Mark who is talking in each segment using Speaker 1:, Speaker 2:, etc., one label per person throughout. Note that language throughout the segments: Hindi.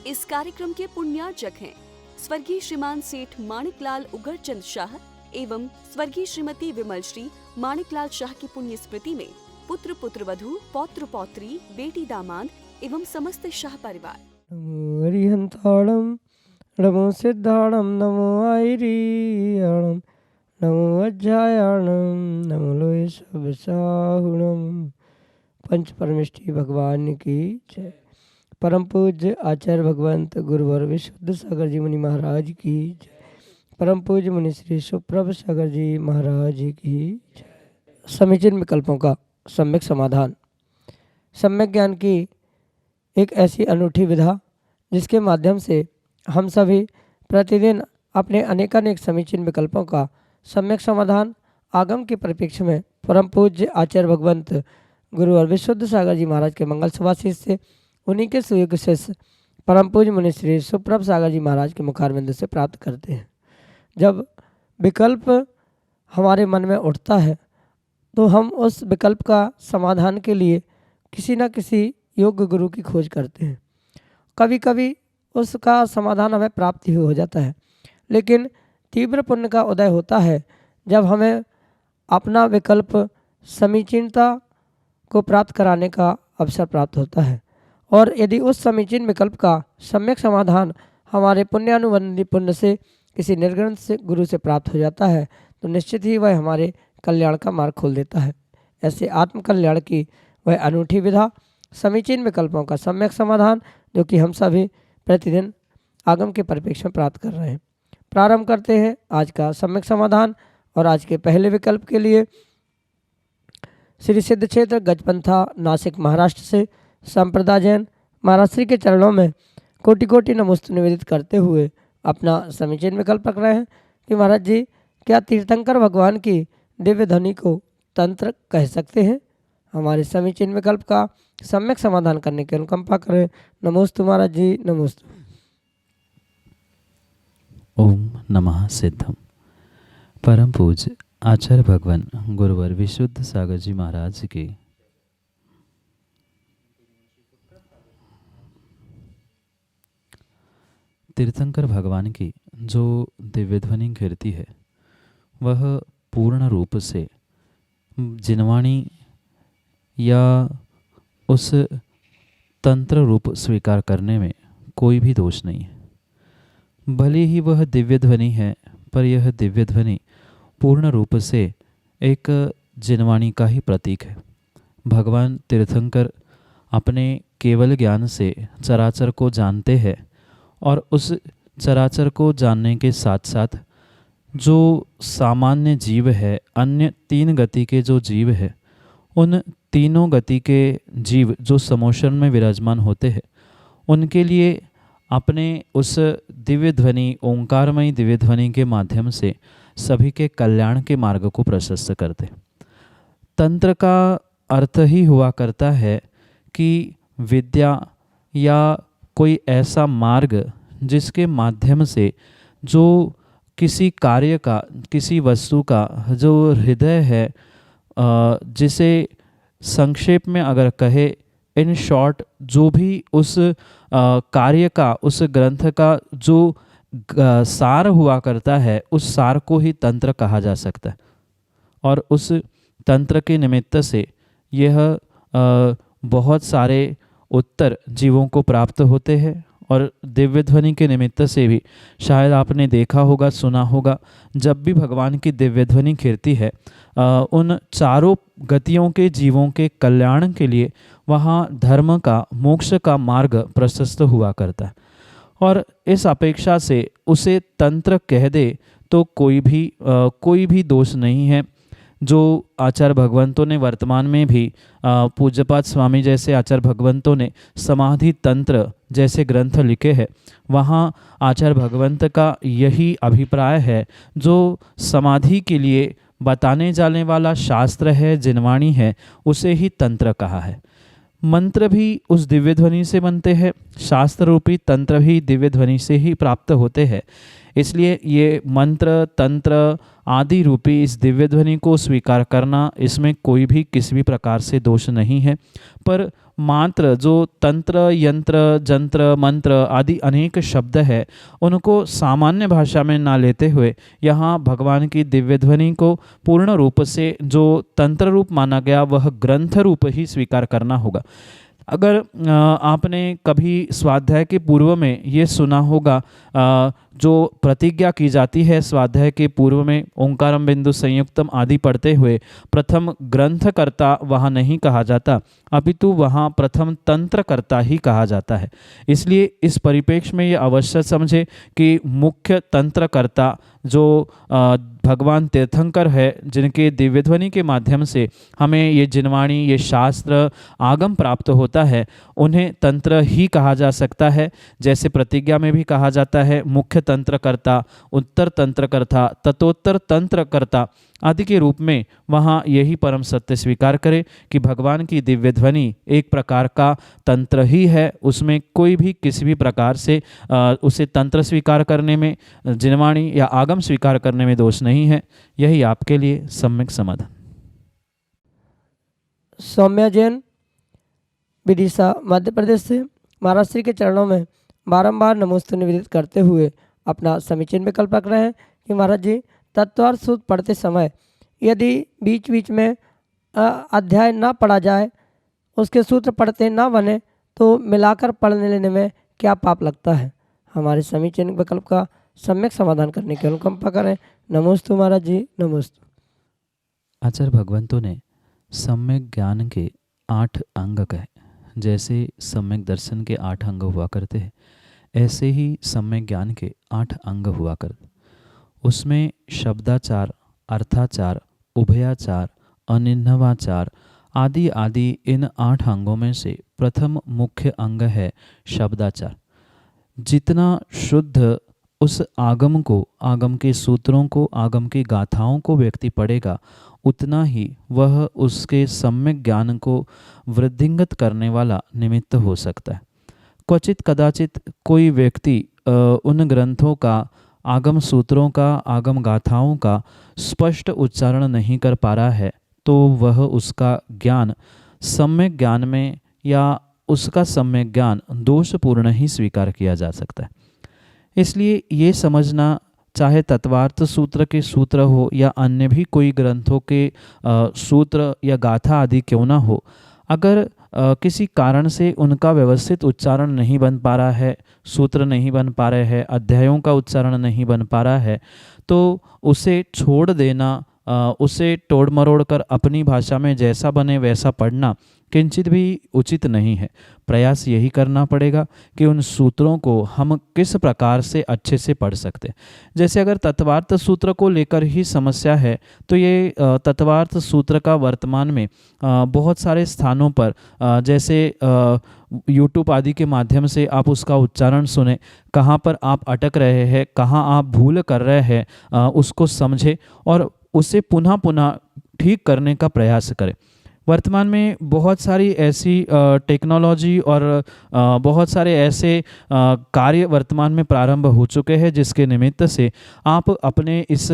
Speaker 1: इस कार्यक्रम के पुण्यार्चक हैं स्वर्गीय श्रीमान सेठ माणिकलाल उगरचंद शाह एवं स्वर्गीय श्रीमती विमल श्री माणिकलाल शाह की पुण्य स्मृति में पुत्र पुत्रवधू पौत्र पौत्री बेटी दामाद एवं समस्त शाह परिवार।
Speaker 2: नमो हरिहंताणम नमो सिद्धाणम नमो आयरियाणम नमो अज्जायाणम नमो लोय सबसाहुणम। पंच परमेष्ठी भगवान की जय। परम पूज्य आचार्य भगवंत गुरुवर विशुद्ध सागर जी मुनि महाराज की जय। परम पूज्य मुनि श्री सुप्रभ सागर जी महाराज की जय। समीचीन विकल्पों का सम्यक समाधान। सम्यक ज्ञान की एक ऐसी अनूठी विधा जिसके माध्यम से हम सभी प्रतिदिन अपने अनेकानेक समीचीन विकल्पों का सम्यक समाधान आगम के परिप्रेक्ष्य में परम पूज्य आचार्य भगवंत गुरु और विशुद्ध सागर जी महाराज के मंगल सुभाषित से उन्हीं के सुयोग शिष्य परम पूज्य मुनि श्री सुप्रभ सागर जी महाराज के मुखारविंद से प्राप्त करते हैं। जब विकल्प हमारे मन में उठता है तो हम उस विकल्प का समाधान के लिए किसी न किसी योग्य गुरु की खोज करते हैं। कभी कभी उसका समाधान हमें प्राप्त ही हो जाता है, लेकिन तीव्र पुण्य का उदय होता है जब हमें अपना विकल्प समीचीनता को प्राप्त कराने का अवसर प्राप्त होता है। और यदि उस समीचीन विकल्प का सम्यक समाधान हमारे पुण्यानुबंधी पुण्य से किसी निर्गुण से गुरु से प्राप्त हो जाता है तो निश्चित ही वह हमारे कल्याण का मार्ग खोल देता है। ऐसे आत्म कल्याण की वह अनूठी विधा समीचीन विकल्पों का सम्यक समाधान जो कि हम सभी प्रतिदिन आगम के परिप्रेक्ष्य में प्राप्त कर रहे हैं। प्रारंभ करते हैं आज का सम्यक समाधान। और आज के पहले विकल्प के लिए श्री सिद्ध क्षेत्र गजपंथा नासिक महाराष्ट्र से संप्रदाय जैन महाराज श्री के चरणों में कोटि कोटि नमोस्तु निवेदित करते हुए अपना समीचीन विकल्प रख रहे हैं कि महाराज जी क्या तीर्थंकर भगवान की दिव्य ध्वनि को तंत्र कह सकते हैं। हमारे समीचीन विकल्प का सम्यक समाधान करने की अनुकंपा करें। नमोस्तु महाराज जी नमोस्तु।
Speaker 3: ओम नमः सिद्धम। परम पूज्य आचार्य भगवान गुरुवर विशुद्ध सागर जी महाराज के तीर्थंकर भगवान की जो दिव्य ध्वनि कीर्ति है वह पूर्ण रूप से जिनवाणी या उस तंत्र रूप स्वीकार करने में कोई भी दोष नहीं है। भले ही वह दिव्य ध्वनि है पर यह दिव्य ध्वनि पूर्ण रूप से एक जिनवाणी का ही प्रतीक है। भगवान तीर्थंकर अपने केवल ज्ञान से चराचर को जानते हैं और उस चराचर को जानने के साथ साथ जो सामान्य जीव है, अन्य तीन गति के जो जीव है, उन तीनों गति के जीव जो समोशन में विराजमान होते हैं उनके लिए अपने उस दिव्य ध्वनि ओंकारमयी दिव्य ध्वनि के माध्यम से सभी के कल्याण के मार्ग को प्रशस्त करते। तंत्र का अर्थ ही हुआ करता है कि विद्या या कोई ऐसा मार्ग जिसके माध्यम से जो किसी कार्य का, किसी वस्तु का जो हृदय है, जिसे संक्षेप में अगर कहे इन शॉर्ट, जो भी उस कार्य का, उस ग्रंथ का जो सार हुआ करता है उस सार को ही तंत्र कहा जा सकता है। और उस तंत्र के निमित्त से यह बहुत सारे उत्तर जीवों को प्राप्त होते हैं। और दिव्य ध्वनि के निमित्त से भी शायद आपने देखा होगा, सुना होगा, जब भी भगवान की दिव्य ध्वनि कीर्ति है उन चारों गतियों के जीवों के कल्याण के लिए वहाँ धर्म का, मोक्ष का मार्ग प्रशस्त हुआ करता है। और इस अपेक्षा से उसे तंत्र कह दे तो कोई भी दोष नहीं है। जो आचार्य भगवंतों ने वर्तमान में भी पूज्यपाद स्वामी जैसे आचार्य भगवंतों ने समाधि तंत्र जैसे ग्रंथ लिखे हैं, वहाँ आचार्य भगवंत का यही अभिप्राय है, जो समाधि के लिए बताने जाने वाला शास्त्र है, जिनवाणी है, उसे ही तंत्र कहा है। मंत्र भी उस दिव्य ध्वनि से बनते हैं, शास्त्र रूपी तंत्र भी दिव्य ध्वनि से ही प्राप्त होते हैं। इसलिए ये मंत्र, तंत्र आदि रूपी इस दिव्य ध्वनि को स्वीकार करना, इसमें कोई भी किसी भी प्रकार से दोष नहीं है। पर मात्र जो तंत्र, यंत्र, जंत्र, मंत्र आदि अनेक शब्द है उनको सामान्य भाषा में ना लेते हुए यहाँ भगवान की दिव्य ध्वनि को पूर्ण रूप से जो तंत्र रूप माना गया वह ग्रंथ रूप ही स्वीकार करना होगा। अगर आपने कभी स्वाध्याय के पूर्व में ये सुना होगा, जो प्रतिज्ञा की जाती है स्वाध्याय के पूर्व में ओंकारम बिंदु संयुक्तम आदि पढ़ते हुए प्रथम ग्रंथकर्ता वहाँ नहीं कहा जाता, अपितु वहाँ प्रथम तंत्रकर्ता ही कहा जाता है। इसलिए इस परिप्रेक्ष्य में ये अवश्य समझे कि मुख्य तंत्रकर्ता जो भगवान तीर्थंकर है, जिनके दिव्य ध्वनि के माध्यम से हमें ये जिनवाणी, ये शास्त्र, आगम प्राप्त होता है, उन्हें तंत्र ही कहा जा सकता है। जैसे प्रतिज्ञा में भी कहा जाता है मुख्य तंत्रकर्ता, उत्तर तंत्रकर्ता, ततोत्तर तंत्रकर्ता आदि के रूप में वहाँ यही परम सत्य स्वीकार करे कि भगवान की दिव्य ध्वनि एक प्रकार का तंत्र ही है। उसमें कोई भी किसी भी प्रकार से उसे तंत्र स्वीकार करने में, जिनवाणी या आगम स्वीकार करने में दोष नहीं है। यही आपके लिए सम्यक समाधान।
Speaker 2: सौम्या जैन, विदिशा, मध्य प्रदेश से महाराज श्री के चरणों में बारंबार नमोस्तु निवेदित करते हुए अपना समीचीन विकल्प रख रहे हैं कि महाराज जी, तत्वार्थ सूत्र पढ़ते समय यदि बीच बीच में अध्याय ना पढ़ा जाए, उसके सूत्र पढ़ते ना बने, तो मिलाकर पढ़ने लेने में क्या पाप लगता है? हमारे समीचीन विकल्प का सम्यक समाधान करने की अनुकंपा करें। नमोस्तु महाराज जी, नमोस्तु।
Speaker 3: आचार्य भगवंतों ने सम्यक ज्ञान के 8 अंग कहे। जैसे सम्यक दर्शन के 8 अंग हुआ करते हैं, ऐसे ही सम्यक ज्ञान के 8 अंग हुआ करते। उसमें शब्दाचार, अर्थाचार, उभयाचार, अनिन्नवाचार आदि आदि इन 8 अंगों में से प्रथम मुख्य अंग है शब्दाचार। जितना शुद्ध उस आगम को, आगम के सूत्रों को, आगम की गाथाओं को व्यक्ति पढ़ेगा, उतना ही वह उसके सम्यक ज्ञान को वृद्धिंगत करने वाला निमित्त हो सकता है। क्वचित कदाचित कोई व्यक्ति उन ग्रंथों का, आगम सूत्रों का, आगम गाथाओं का स्पष्ट उच्चारण नहीं कर पा रहा है, तो वह उसका ज्ञान सम्यक ज्ञान में, या उसका सम्यक ज्ञान दोषपूर्ण ही स्वीकार किया जा सकता है। इसलिए ये समझना, चाहे तत्वार्थ सूत्र के सूत्र हो या अन्य भी कोई ग्रंथों के सूत्र या गाथा आदि क्यों ना हो, अगर किसी कारण से उनका व्यवस्थित उच्चारण नहीं बन पा रहा है, सूत्र नहीं बन पा रहे हैं, अध्यायों का उच्चारण नहीं बन पा रहा है, तो उसे छोड़ देना, उसे तोड़ मरोड़ कर अपनी भाषा में जैसा बने वैसा पढ़ना किंचित भी उचित नहीं है। प्रयास यही करना पड़ेगा कि उन सूत्रों को हम किस प्रकार से अच्छे से पढ़ सकते हैं। जैसे अगर तत्वार्थ सूत्र को लेकर ही समस्या है, तो ये तत्वार्थ सूत्र का वर्तमान में बहुत सारे स्थानों पर, जैसे यूट्यूब आदि के माध्यम से आप उसका उच्चारण सुने, कहाँ पर आप अटक रहे हैं, कहाँ आप भूल कर रहे हैं, उसको समझे और उसे पुनः पुनः ठीक करने का प्रयास करें। वर्तमान में बहुत सारी ऐसी टेक्नोलॉजी और बहुत सारे ऐसे कार्य वर्तमान में प्रारंभ हो चुके हैं, जिसके निमित्त से आप अपने इस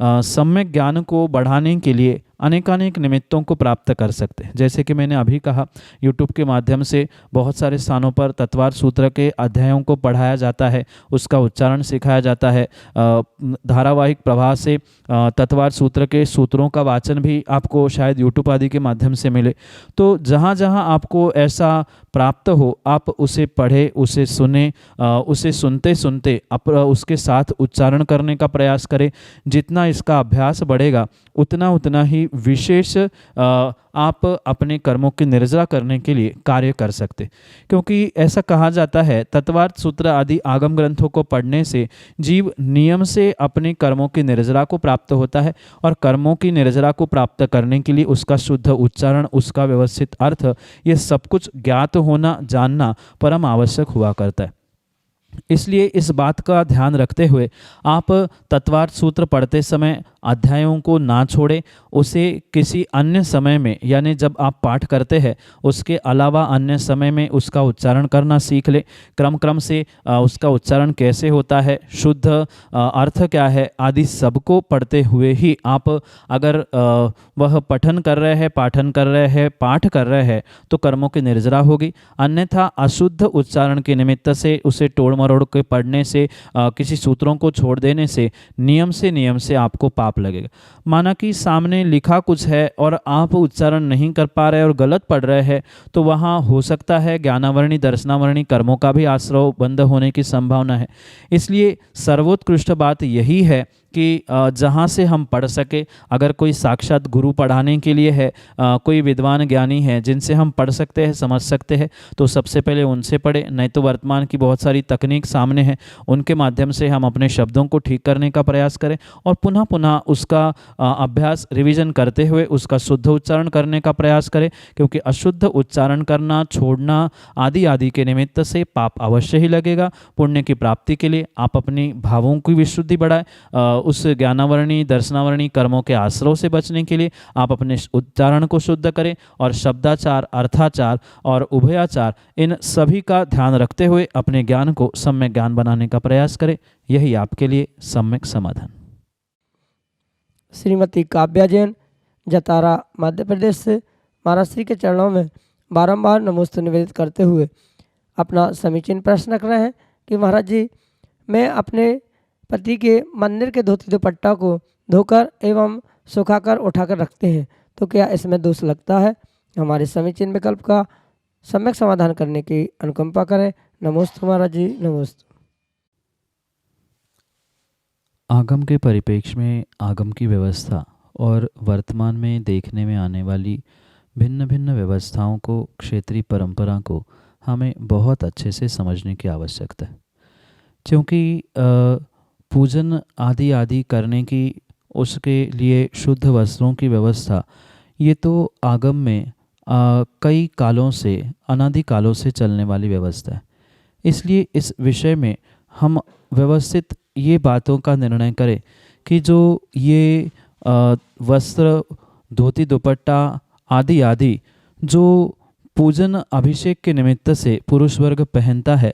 Speaker 3: सम्यक ज्ञान को बढ़ाने के लिए अनेकानेक निमित्तों को प्राप्त कर सकते हैं। जैसे कि मैंने अभी कहा, यूट्यूब के माध्यम से बहुत सारे स्थानों पर तत्वार्थ सूत्र के अध्यायों को पढ़ाया जाता है, उसका उच्चारण सिखाया जाता है। धारावाहिक प्रवाह से तत्वार्थ सूत्र के सूत्रों का वाचन भी आपको शायद यूट्यूब आदि के माध्यम से मिले। तो जहाँ जहाँ आपको ऐसा प्राप्त हो, आप उसे पढ़े, उसे सुने, उसे सुनते सुनते उसके साथ उच्चारण करने का प्रयास करें। जितना इसका अभ्यास बढ़ेगा, उतना उतना ही विशेष आप अपने कर्मों की निर्जरा करने के लिए कार्य कर सकते। क्योंकि ऐसा कहा जाता है, तत्वार्थ सूत्र आदि आगम ग्रंथों को पढ़ने से जीव नियम से अपने कर्मों की निर्जरा को प्राप्त होता है, और कर्मों की निर्जरा को प्राप्त करने के लिए उसका शुद्ध उच्चारण, उसका व्यवस्थित अर्थ, ये सब कुछ ज्ञात होना, जानना परम आवश्यक हुआ करता है। इसलिए इस बात का ध्यान रखते हुए आप तत्वार्थ सूत्र पढ़ते समय अध्यायों को ना छोड़े, उसे किसी अन्य समय में यानी जब आप पाठ करते हैं उसके अलावा अन्य समय में उसका उच्चारण करना सीख ले। क्रम क्रम से उसका उच्चारण कैसे होता है, शुद्ध अर्थ क्या है आदि सबको पढ़ते हुए ही आप अगर वह पठन कर रहे हैं, पाठन कर रहे हैं, पाठ कर रहे हैं तो कर्मों की निर्जरा होगी। अन्यथा अशुद्ध उच्चारण के निमित्त से उसे तोड़ मरोड़ के पढ़ने से, किसी सूत्रों को छोड़ देने से नियम से आपको पाप लगेगा। माना कि सामने लिखा कुछ है और आप उच्चारण नहीं कर पा रहे और गलत पढ़ रहे हैं तो वहाँ हो सकता है ज्ञानावरणी दर्शनावरणी कर्मों का भी आश्रव बंद होने की संभावना है। इसलिए सर्वोत्कृष्ट बात यही है कि जहाँ से हम पढ़ सके, अगर कोई साक्षात गुरु पढ़ाने के लिए है, कोई विद्वान ज्ञानी है जिनसे हम पढ़ सकते हैं, समझ सकते हैं, तो सबसे पहले उनसे पढ़े। नहीं तो वर्तमान की बहुत सारी तकनीक सामने है, उनके माध्यम से हम अपने शब्दों को ठीक करने का प्रयास करें और पुनः पुनः उसका अभ्यास रिवीजन करते हुए उसका शुद्ध उच्चारण करने का प्रयास करें। क्योंकि अशुद्ध उच्चारण करना, छोड़ना आदि आदि के निमित्त से पाप अवश्य ही लगेगा। पुण्य की प्राप्ति के लिए आप अपनी भावों की विशुद्धि बढ़ाएं। उस ज्ञानावरणी दर्शनावरणी कर्मों के आश्रव से बचने के लिए आप अपने उच्चारण को शुद्ध करें और शब्दाचार, अर्थाचार और उभयाचार इन सभी का ध्यान रखते हुए अपने ज्ञान को सम्यक ज्ञान बनाने का प्रयास करें। यही आपके लिए सम्यक समाधान।
Speaker 2: श्रीमती काव्या जैन, जतारा, मध्य प्रदेश से महाराज श्री के चरणों में बारंबार नमोस्तु निवेदित करते हुए अपना समीचीन प्रश्न रख रहे हैं कि महाराज जी, मैं अपने पति के मंदिर के धोती दुपट्टा को धोकर एवं सुखाकर उठाकर रखते हैं, तो क्या इसमें दोष लगता है? हमारे समीचीन विकल्प का सम्यक समाधान करने की अनुकंपा करें। नमोस्तु महाराज जी, नमोस्तु।
Speaker 3: आगम के परिप्रेक्ष्य में आगम की व्यवस्था और वर्तमान में देखने में आने वाली भिन्न भिन्न व्यवस्थाओं को, क्षेत्रीय परंपरा को हमें बहुत अच्छे से समझने की आवश्यकता है। क्योंकि पूजन आदि आदि करने की, उसके लिए शुद्ध वस्त्रों की व्यवस्था, ये तो आगम में कई कालों से, अनादि कालों से चलने वाली व्यवस्था है। इसलिए इस विषय में हम व्यवस्थित ये बातों का निर्णय करें कि जो ये वस्त्र, धोती दुपट्टा आदि आदि जो पूजन अभिषेक के निमित्त से पुरुष वर्ग पहनता है,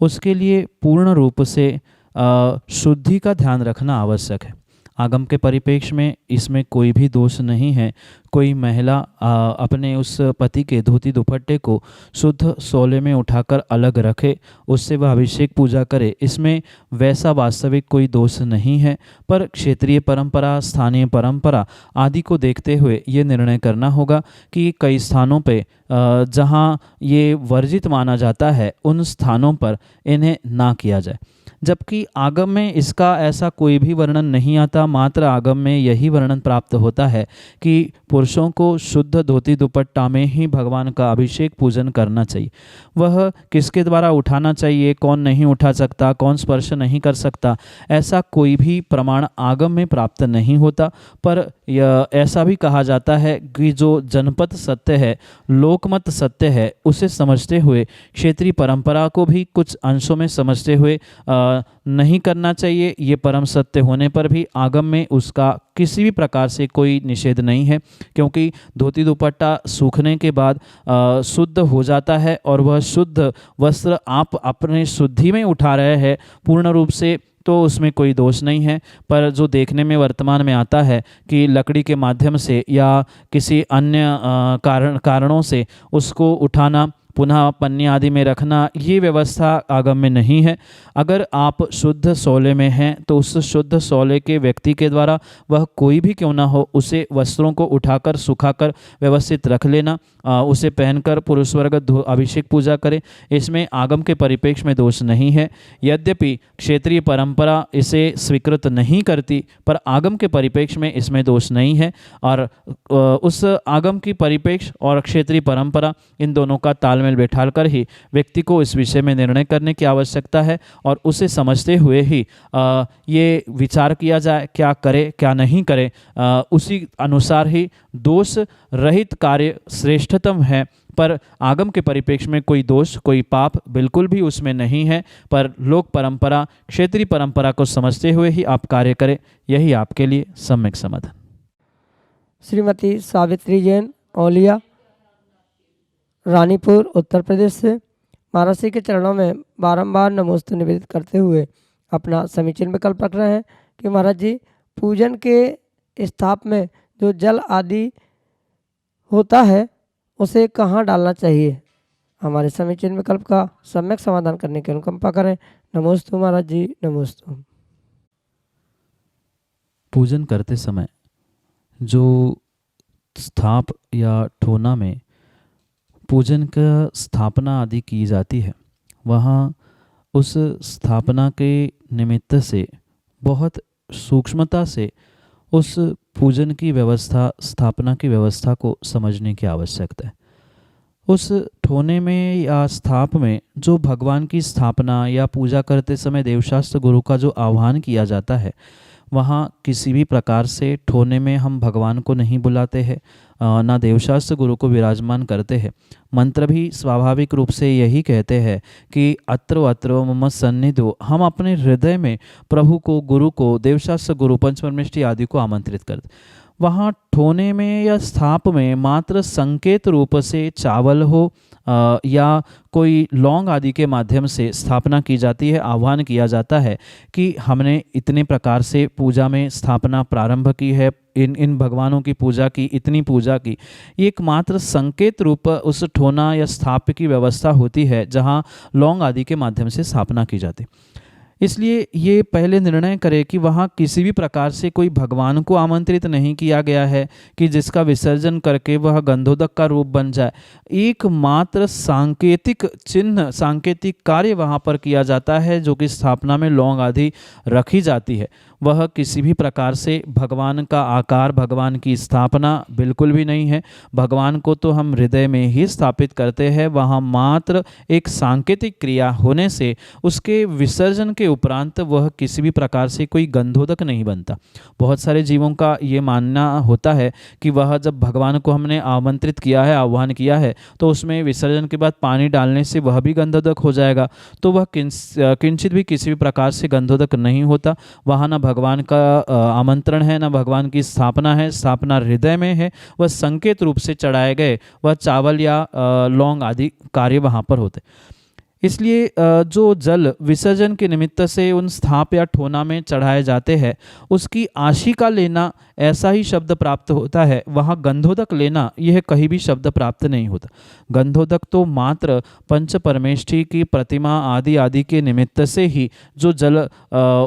Speaker 3: उसके लिए पूर्ण रूप से शुद्धि का ध्यान रखना आवश्यक है। आगम के परिप्रेक्ष्य में इसमें कोई भी दोष नहीं है। कोई महिला अपने उस पति के धोती दुपट्टे को शुद्ध सोले में उठाकर अलग रखे, उससे वह अभिषेक पूजा करे, इसमें वैसा वास्तविक कोई दोष नहीं है। पर क्षेत्रीय परंपरा, स्थानीय परंपरा आदि को देखते हुए ये निर्णय करना होगा कि कई स्थानों पे जहाँ ये वर्जित माना जाता है, उन स्थानों पर इन्हें ना किया जाए। जबकि आगम में इसका ऐसा कोई भी वर्णन नहीं आता। मात्र आगम में यही वर्णन प्राप्त होता है कि पुरुषों को शुद्ध धोती दुपट्टा में ही भगवान का अभिषेक पूजन करना चाहिए। वह किसके द्वारा उठाना चाहिए, कौन नहीं उठा सकता, कौन स्पर्श नहीं कर सकता, ऐसा कोई भी प्रमाण आगम में प्राप्त नहीं होता। पर ऐसा भी कहा जाता है कि जो जनपद सत्य है, लोकमत सत्य है, उसे समझते हुए क्षेत्रीय परंपरा को भी कुछ अंशों में समझते हुए नहीं करना चाहिए। ये परम सत्य होने पर भी आगम में उसका किसी भी प्रकार से कोई निषेध नहीं है। क्योंकि धोती दुपट्टा सूखने के बाद शुद्ध हो जाता है और वह शुद्ध वस्त्र आप अपने शुद्धि में उठा रहे हैं पूर्ण रूप से, तो उसमें कोई दोष नहीं है। पर जो देखने में वर्तमान में आता है कि लकड़ी के माध्यम से या किसी अन्य कारणों से उसको उठाना, पुनः पन्नी आदि में रखना, ये व्यवस्था आगम में नहीं है। अगर आप शुद्ध सोले में हैं तो उस शुद्ध सोले के व्यक्ति के द्वारा, वह कोई भी क्यों ना हो, उसे वस्त्रों को उठाकर सुखाकर व्यवस्थित रख लेना, उसे पहनकर पुरुष वर्ग अभिषेक पूजा करे, इसमें आगम के परिप्रेक्ष्य में दोष नहीं है। यद्यपि क्षेत्रीय परंपरा इसे स्वीकृत नहीं करती, पर आगम के परिप्रेक्ष्य में इसमें दोष नहीं है। और उस आगम की परिप्रेक्ष्य और क्षेत्रीय परंपरा, इन दोनों का तालमेल बैठाल कर ही व्यक्ति को इस विषय में निर्णय करने की आवश्यकता है और उसे समझते हुए ही ये विचार किया जाए क्या करे क्या नहीं करे। उसी अनुसार ही दोष रहित कार्य श्रेष्ठतम है, पर आगम के परिप्रेक्ष्य में कोई दोष, कोई पाप बिल्कुल भी उसमें नहीं है। पर लोक परंपरा, क्षेत्रीय परंपरा को समझते हुए ही आप कार्य करें, यही आपके लिए सम्यक समाधान।
Speaker 2: श्रीमती सावित्री जैन, औलिया, रानीपुर, उत्तर प्रदेश से महाराज श्री के चरणों में बारंबार नमोस्तु निवेदित करते हुए अपना समीचीन विकल्प रख रहे हैं कि महाराज जी, पूजन के स्थाप में जो जल आदि होता है उसे कहाँ डालना चाहिए। हमारे समीचीन विकल्प का सम्यक समाधान करने की अनुकंपा करें। नमोस्तु महाराज जी, नमोस्तु।
Speaker 3: पूजन करते समय जो स्थाप या ठोना में पूजन का स्थापना आदि की जाती है, वहाँ उस स्थापना के निमित्त से बहुत सूक्ष्मता से उस पूजन की व्यवस्था, स्थापना की व्यवस्था को समझने की आवश्यकता है। उस ठोने में या स्थाप में जो भगवान की स्थापना या पूजा करते समय देवशास्त्र गुरु का जो आह्वान किया जाता है, वहाँ किसी भी प्रकार से ठोने में हम भगवान को नहीं बुलाते हैं, ना देवशास्त्र गुरु को विराजमान करते हैं। मंत्र भी स्वाभाविक रूप से यही कहते हैं कि अत्रो अत्रो मम सन्निधो, हम अपने हृदय में प्रभु को, गुरु को, देवशास्त्र गुरु, पंचपरमेष्ठी आदि को आमंत्रित करते। वहाँ ठोने में या स्थाप में मात्र संकेत रूप से चावल हो या कोई लौंग आदि के माध्यम से स्थापना की जाती है, आह्वान किया जाता है कि हमने इतने प्रकार से पूजा में स्थापना प्रारंभ की है, इन भगवानों की पूजा की, इतनी पूजा की। ये एकमात्र संकेत रूप उस ठोना या स्थाप की व्यवस्था होती है जहाँ लौंग आदि के माध्यम से स्थापना की जाती। इसलिए ये पहले निर्णय करें कि वहाँ किसी भी प्रकार से कोई भगवान को आमंत्रित नहीं किया गया है कि जिसका विसर्जन करके वह गंधोदक का रूप बन जाए। एकमात्र सांकेतिक चिन्ह, सांकेतिक कार्य वहाँ पर किया जाता है जो कि स्थापना में लौंग आदि रखी जाती है। वह किसी भी प्रकार से भगवान का आकार, भगवान की स्थापना बिल्कुल भी नहीं है। भगवान को तो हम हृदय में ही स्थापित करते हैं। वहाँ मात्र एक सांकेतिक क्रिया होने से उसके विसर्जन के उपरांत वह किसी भी प्रकार से कोई गंधोदक नहीं बनता। बहुत सारे जीवों का ये मानना होता है कि वह जब भगवान को हमने आमंत्रित किया है, आह्वान किया है, तो उसमें विसर्जन के बाद पानी डालने से वह भी गंधोदक हो जाएगा। तो वह किंचित भी किसी भी प्रकार से गंधोदक नहीं होता। वहाँ ना भगवान का आमंत्रण है, ना भगवान की स्थापना है। स्थापना हृदय में है। वह संकेत रूप से चढ़ाए गए वह चावल या लौंग आदि कार्य वहाँ पर होते। इसलिए जो जल विसर्जन के निमित्त से उन स्थाप या ठोना में चढ़ाए जाते हैं, उसकी आशिका लेना ऐसा ही शब्द प्राप्त होता है। वहाँ गंधोदक लेना यह कहीं भी शब्द प्राप्त नहीं होता। गंधोदक तो मात्र पंच परमेष्ठी की प्रतिमा आदि आदि के निमित्त से ही जो जल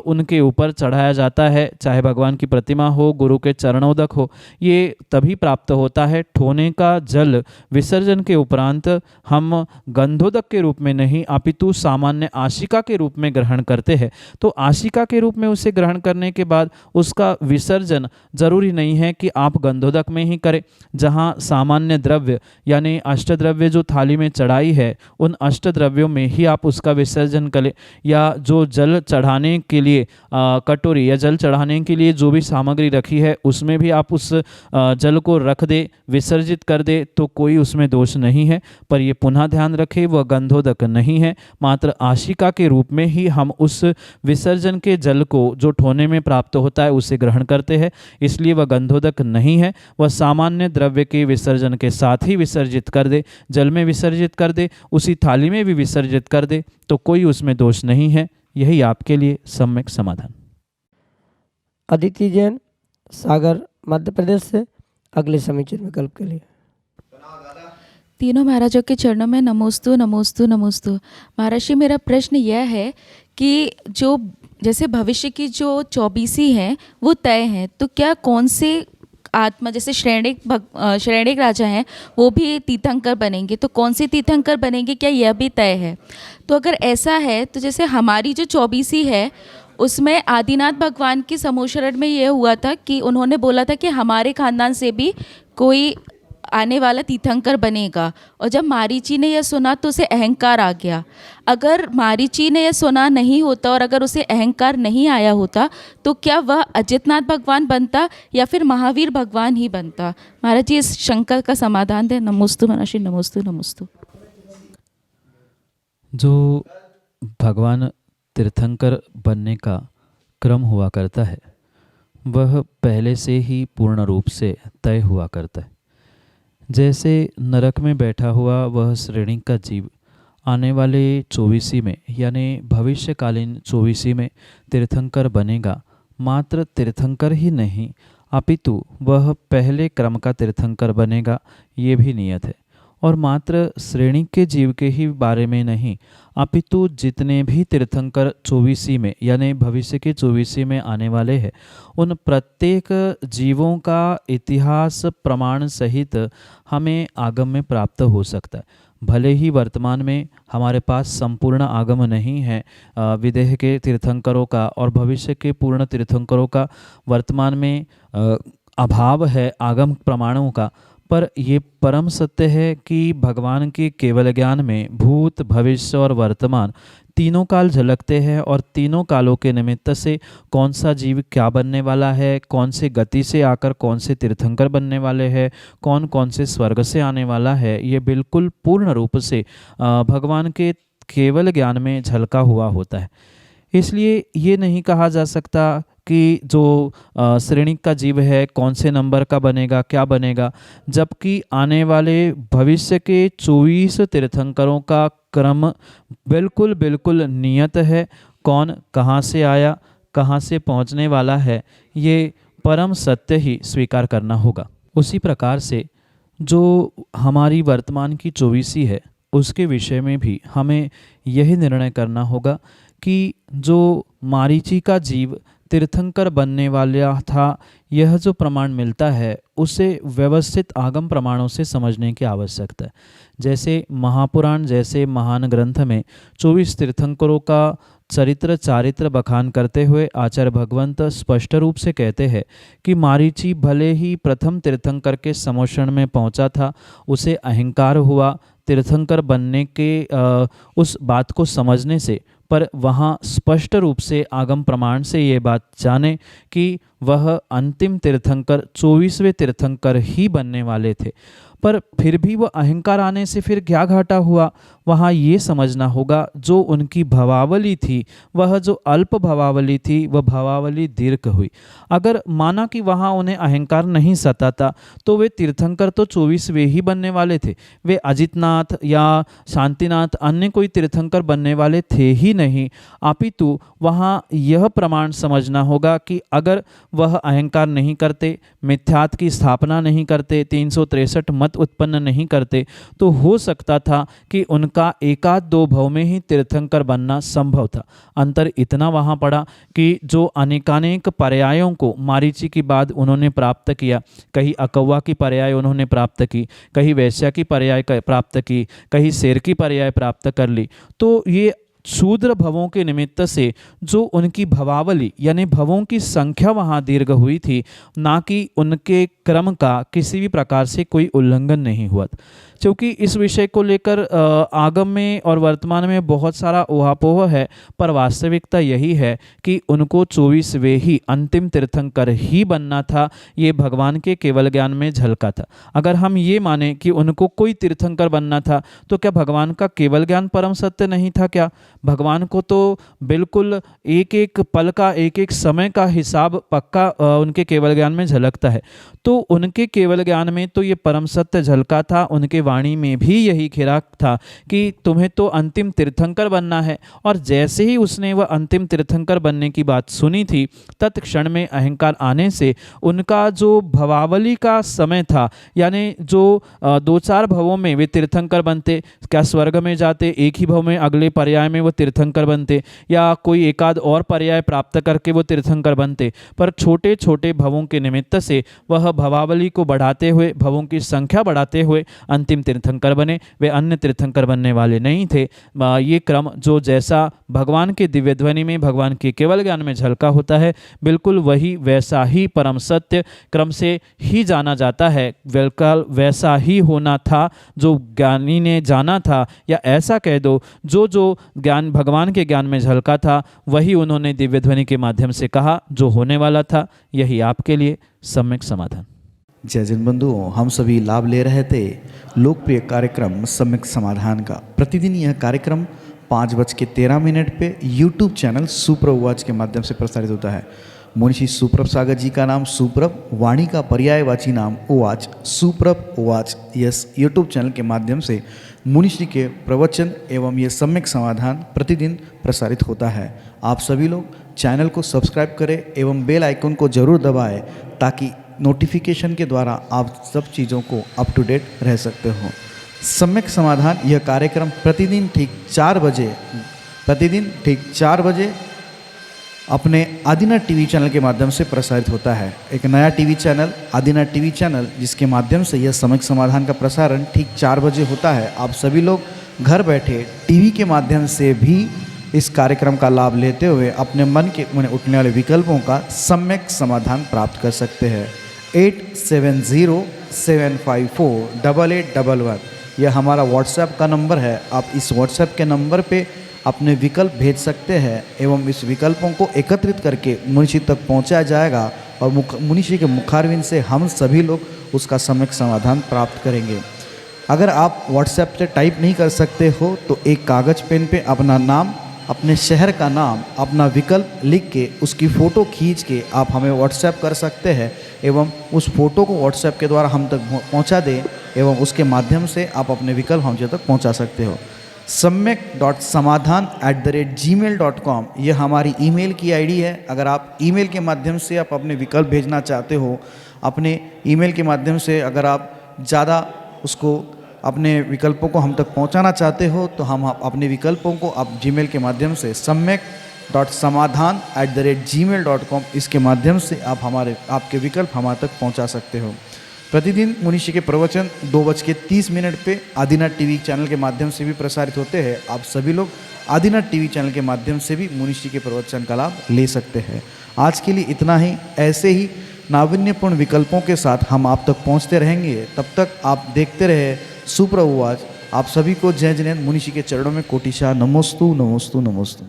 Speaker 3: उनके ऊपर चढ़ाया जाता है, चाहे भगवान की प्रतिमा हो, गुरु के चरणोदक हो, ये तभी प्राप्त होता है। ठोने का जल विसर्जन के उपरांत हम गंधोदक के रूप में नहीं अपितु सामान्य आशिका के रूप में ग्रहण करते हैं। तो आशिका के रूप में उसे ग्रहण करने के बाद उसका विसर्जन जरूरी नहीं है कि आप गंधोदक में ही करें। जहाँ सामान्य द्रव्य यानी अष्टद्रव्य जो थाली में चढ़ाई है, उन अष्टद्रव्यों में ही आप उसका विसर्जन करें। या जो जल चढ़ाने के लिए कटोरी या जल चढ़ाने के लिए जो भी सामग्री रखी है, उसमें भी आप उस जल को रख दे, विसर्जित कर दे, तो कोई उसमें दोष नहीं है। पर ये पुनः ध्यान रखें, वह गंधोदक नहीं है। मात्र आशिका के रूप में ही हम उस विसर्जन के जल को जो ठोने में प्राप्त होता है उसे ग्रहण करते हैं। इसलिए वह गंधोदक नहीं है। वह सामान्य द्रव्य के विसर्जन के साथ ही विसर्जित कर दे, जल में विसर्जित कर दे, उसी थाली में भी विसर्जित कर दे, तो कोई उसमें दोष नहीं है। यही आपके लिए सम्यक समाधान।
Speaker 2: अदिति जैन, सागर, मध्य प्रदेश से अगले समीचीन विकल्प के लिए।
Speaker 4: तीनों महाराजों के चरणों में नमोस्तु नमोस्तु नमोस्तु। महाराज जी, मेरा प्रश्न यह है कि जो जैसे भविष्य की जो 24 हैं वो तय हैं, तो क्या कौन से आत्मा, जैसे श्रेणिक राजा हैं वो भी तीर्थंकर बनेंगे, तो कौन से तीर्थंकर बनेंगे, क्या यह भी तय है? तो अगर ऐसा है तो जैसे हमारी जो 24 है उसमें आदिनाथ भगवान की समूह शरण में यह हुआ था कि उन्होंने बोला था कि हमारे खानदान से भी कोई आने वाला तीर्थंकर बनेगा। और जब मारीची ने यह सुना तो उसे अहंकार आ गया। अगर मारीची ने यह सुना नहीं होता और अगर उसे अहंकार नहीं आया होता तो क्या वह अजितनाथ भगवान बनता या फिर महावीर भगवान ही बनता? महाराज जी इस शंका का समाधान दें। नमोस्तु महर्षि, नमोस्तु नमोस्तु।
Speaker 3: जो भगवान तीर्थंकर बनने का क्रम हुआ करता है वह पहले से ही पूर्ण रूप से तय हुआ करता है। जैसे नरक में बैठा हुआ वह श्रेणी का जीव आने वाले 24 में यानी भविष्यकालीन 24 में तीर्थंकर बनेगा, मात्र तीर्थंकर ही नहीं अपितु वह पहले क्रम का तीर्थंकर बनेगा, ये भी नियत है। और मात्र श्रेणी के जीव के ही बारे में नहीं अपितु जितने भी तीर्थंकर 24 में यानी भविष्य के 24 में आने वाले हैं उन प्रत्येक जीवों का इतिहास प्रमाण सहित हमें आगम में प्राप्त हो सकता है। भले ही वर्तमान में हमारे पास संपूर्ण आगम नहीं है विदेह के तीर्थंकरों का और भविष्य के पूर्ण तीर्थंकरों का वर्तमान में अभाव है आगम प्रमाणों का, पर ये परम सत्य है कि भगवान के केवल ज्ञान में भूत भविष्य और वर्तमान तीनों काल झलकते हैं और तीनों कालों के निमित्त से कौन सा जीव क्या बनने वाला है, कौन से गति से आकर कौन से तीर्थंकर बनने वाले हैं, कौन कौन से स्वर्ग से आने वाला है, ये बिल्कुल पूर्ण रूप से भगवान के केवल ज्ञान में झलका हुआ होता है। इसलिए ये नहीं कहा जा सकता कि जो श्रेणी का जीव है कौन से नंबर का बनेगा, क्या बनेगा, जबकि आने वाले भविष्य के 24 तीर्थंकरों का क्रम बिल्कुल बिल्कुल नियत है। कौन कहाँ से आया, कहाँ से पहुँचने वाला है, ये परम सत्य ही स्वीकार करना होगा। उसी प्रकार से जो हमारी वर्तमान की 24 है उसके विषय में भी हमें यही निर्णय करना होगा कि जो मारीची का जीव तीर्थंकर बनने वाला था, यह जो प्रमाण मिलता है उसे व्यवस्थित आगम प्रमाणों से समझने की आवश्यकता है। जैसे महापुराण जैसे महान ग्रंथ में 24 तीर्थंकरों का चरित्र चारित्र बखान करते हुए आचार्य भगवंत स्पष्ट रूप से कहते हैं कि मारीची भले ही प्रथम तीर्थंकर के समोषण में पहुंचा था, उसे अहंकार हुआ तीर्थंकर बनने के उस बात को समझने से, पर वहाँ स्पष्ट रूप से आगम प्रमाण से ये बात जाने कि वह अंतिम तीर्थंकर 24वें तीर्थंकर ही बनने वाले थे। पर फिर भी वह अहंकार आने से फिर क्या घाटा हुआ, वहाँ ये समझना होगा जो उनकी भवावली थी, वह जो अल्प भवावली थी वह भवावली दीर्घ हुई। अगर माना कि वहाँ उन्हें अहंकार नहीं सताता तो वे तीर्थंकर तो 24वें ही बनने वाले थे, वे अजितनाथ या शांतिनाथ अन्य कोई तीर्थंकर बनने वाले थे ही नहीं। अपितु वहाँ यह प्रमाण समझना होगा कि अगर वह अहंकार नहीं करते, मिथ्यात की स्थापना नहीं करते, 363 मत उत्पन्न नहीं करते, तो हो सकता था कि उनका एकाध दो भव में ही तीर्थंकर बनना संभव था। अंतर इतना वहाँ पड़ा कि जो अनेकानेक पर्यायों को मारीची की बाद उन्होंने प्राप्त किया, कहीं अकौवा की पर्याय उन्होंने प्राप्त की, कहीं वैश्या की पर्याय प्राप्त की, कहीं शेर की पर्याय प्राप्त कर ली, तो ये शूद्र भवों के निमित्त से जो उनकी भवावली यानी भवों की संख्या वहाँ दीर्घ हुई थी, ना कि उनके क्रम का किसी भी प्रकार से कोई उल्लंघन नहीं हुआ। क्योंकि इस विषय को लेकर आगम में और वर्तमान में बहुत सारा ऊहापोह है, पर वास्तविकता यही है कि उनको 24वें ही अंतिम तीर्थंकर ही बनना था। ये भगवान के केवल ज्ञान में झलका था। अगर हम ये माने कि उनको कोई तीर्थंकर बनना था तो क्या भगवान का केवल ज्ञान परम सत्य नहीं था क्या? भगवान को तो बिल्कुल एक एक पल का एक एक समय का हिसाब पक्का उनके केवल ज्ञान में झलकता है। तो उनके केवल ज्ञान में तो ये परम सत्य झलका था, उनके वाणी में भी यही खिराक था कि तुम्हें तो अंतिम तीर्थंकर बनना है। और जैसे ही उसने वह अंतिम तीर्थंकर बनने की बात सुनी थी, तत्क्षण में अहंकार आने से उनका जो भवावली का समय था, यानी जो 2-4 भवों में वे तीर्थंकर बनते, क्या स्वर्ग में जाते, एक ही भव में अगले पर्याय में वो तीर्थंकर बनते, या कोई एकाध और पर्याय प्राप्त करके वो तीर्थंकर बनते, पर छोटे छोटे भवों के निमित्त से वह भवावली को बढ़ाते हुए, भवों की संख्या बढ़ाते हुए अंतिम तीर्थंकर बने। वे अन्य तीर्थंकर बनने वाले नहीं थे। ये क्रम जो जैसा भगवान के दिव्य ध्वनि में, भगवान के केवल ज्ञान में झलका होता है, बिल्कुल वही वैसा ही परम सत्य क्रम से ही जाना जाता है। बिल्कुल वैसा ही होना था जो ज्ञानी ने जाना था, या ऐसा कह दो जो जो ज्ञान भगवान के ज्ञान में झलका था वही उन्होंने दिव्य ध्वनि के माध्यम से कहा, जो होने वाला था। यही आपके लिए सम्यक समाधान।
Speaker 5: जय जिन बंधुओं, हम सभी लाभ ले रहे थे लोकप्रिय कार्यक्रम सम्यक समाधान का। प्रतिदिन यह कार्यक्रम 5:13 पे यूट्यूब चैनल सुप्रभ उवाच के माध्यम से प्रसारित होता है। मुनिषि सुप्रभ सागर जी का नाम सुप्रभ, वाणी का पर्यायवाची नाम उवाच, सुप्रभ उवाच, यस यूट्यूब चैनल के माध्यम से मुनिषि के प्रवचन एवं ये सम्यक समाधान प्रतिदिन प्रसारित होता है। आप सभी लोग चैनल को सब्सक्राइब करें एवं बेल आइकन को जरूर दबाएं, ताकि नोटिफिकेशन के द्वारा आप सब चीज़ों को अप टू डेट रह सकते हो। सम्यक समाधान यह कार्यक्रम प्रतिदिन ठीक 4 बजे अपने आदिनाथ टीवी चैनल के माध्यम से प्रसारित होता है। एक नया TV channel Adinath TV channel, जिसके माध्यम से यह सम्यक समाधान का प्रसारण ठीक 4 बजे होता है। आप सभी लोग घर बैठे टीवी के माध्यम से भी इस कार्यक्रम का लाभ लेते हुए अपने मन में उठने वाले विकल्पों का सम्यक समाधान प्राप्त कर सकते हैं। 8707548811 यह हमारा व्हाट्सएप का नंबर है। आप इस व्हाट्सएप के नंबर पे अपने विकल्प भेज सकते हैं एवं इस विकल्पों को एकत्रित करके मुनिषि तक पहुंचाया जाएगा और मुनिषि के मुखारविंद से हम सभी लोग उसका सम्यक समाधान प्राप्त करेंगे। अगर आप व्हाट्सएप से टाइप नहीं कर सकते हो तो एक कागज़ पेन पे अपना नाम, अपने शहर का नाम, अपना विकल्प लिख के उसकी फ़ोटो खींच के आप हमें व्हाट्सएप कर सकते हैं एवं उस फ़ोटो को व्हाट्सएप के द्वारा हम तक पहुंचा दें एवं उसके माध्यम से आप अपने विकल्प हम तक पहुंचा सकते हो। samyak.samadhan@gmail.com यह हमारी ईमेल की आईडी है। अगर आप ईमेल के माध्यम से आप अपने विकल्प भेजना चाहते हो, अपने ईमेल के माध्यम से अगर आप ज़्यादा उसको अपने विकल्पों को हम तक पहुंचाना चाहते हो, तो हम अपने विकल्पों को आप जीमेल के माध्यम से samyak.samadhan@gmail.com इसके माध्यम से आप आपके विकल्प हमारे तक पहुंचा सकते हो। प्रतिदिन मुनिषि के प्रवचन 2:30 पे आदिनाथ टीवी चैनल के माध्यम से भी प्रसारित होते हैं। आप सभी लोग आदिनाथ टीवी चैनल के माध्यम से भी मुनिषि के प्रवचन का लाभ ले सकते हैं। आज के लिए इतना ही। ऐसे ही नाविन्यपूर्ण विकल्पों के साथ हम आप तक पहुंचते रहेंगे। तब तक आप देखते रहे सुप्रभ उवाच। आप सभी को जय जिनेन्द्र मुनिषि के चरणों में कोटिशा नमोस्तु नमोस्तु नमोस्तु।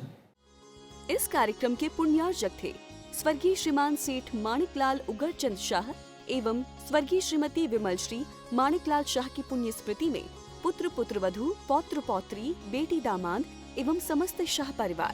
Speaker 1: इस कार्यक्रम के पुण्यार्जक थे स्वर्गीय श्रीमान सेठ माणिकलाल उगरचंद शाह एवं स्वर्गीय श्रीमती विमल श्री माणिकलाल शाह की पुण्य स्मृति में पुत्र पुत्रवधू, पौत्र पौत्री, बेटी दामाद एवं समस्त शाह परिवार।